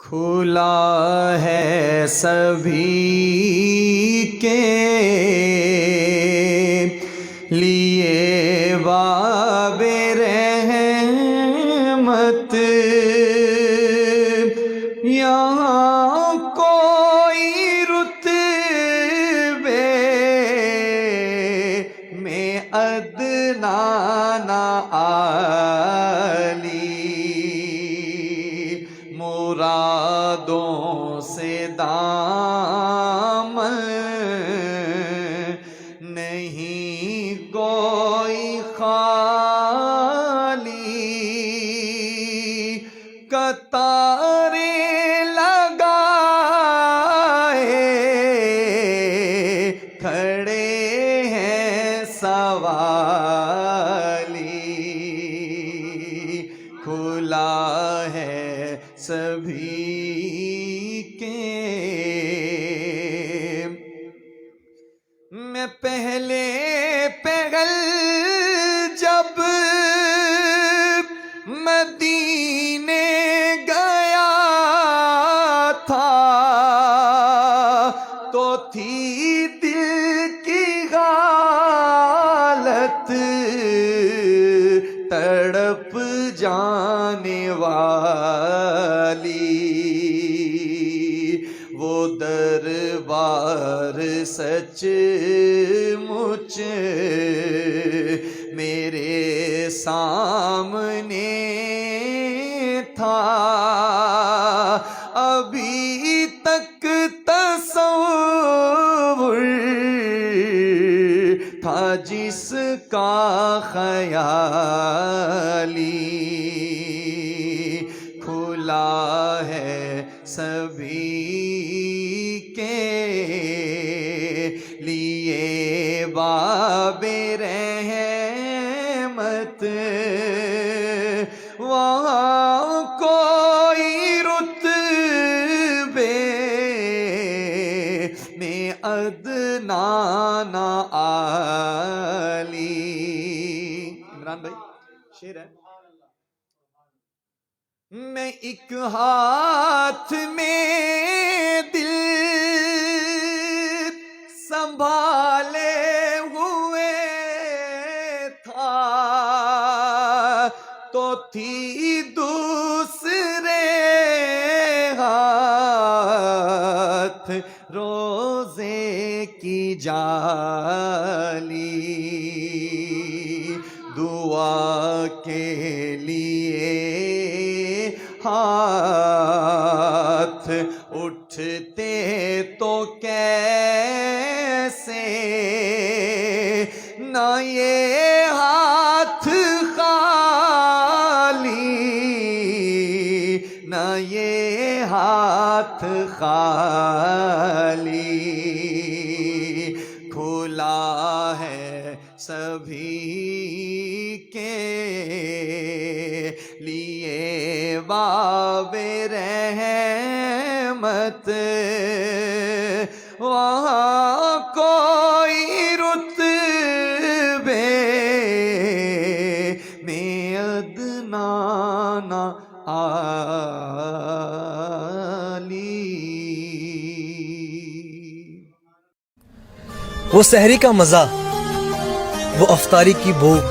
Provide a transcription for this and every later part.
کھلا ہے سبھی کے لیے باب رحمت، یہاں کوئی رتبے میں ادنا نہ عالی، مرادوں سے دامن نہیں کوئی خالی، قطارے لگائے کھڑے ہیں سوالی، کھلا ہے سبھی کے۔ میں پہلے پہل جب مدینے گیا تھا تو تھی دل کی حالت تڑپ جانے والی، وہ دربار سچ مچ میرے سامنے تھا، ابھی تک تصور تھا جس کا خیالی، کھلا ہے سبھی کے لیے باب رحمت، وہاں کوئی رتبے میں ادنا نہ عالی۔ عمران بھائی شعر ہے۔ میں ایک ہاتھ میں دل سنبھالے ہوئے تھا تو تھی دوسرے ہاتھ روزے کی جالی، دعا کے لیے ہاتھ اٹھتے تو کیسے، نہ یہ ہاتھ خالی، نہ یہ ہاتھ خالی، کھلا ہے سبھی کے لیے باب رحمت، وہاں کوئی رتبے میں ادنا نہ عالی۔ وہ سحری کا مزہ، وہ افطاری کی بھوک،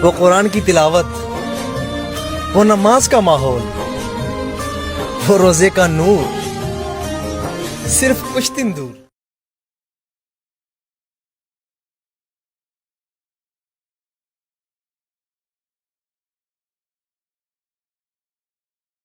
وہ قرآن کی تلاوت، وہ نماز کا ماحول، وہ روزے کا نور، صرف کچھ دن دور۔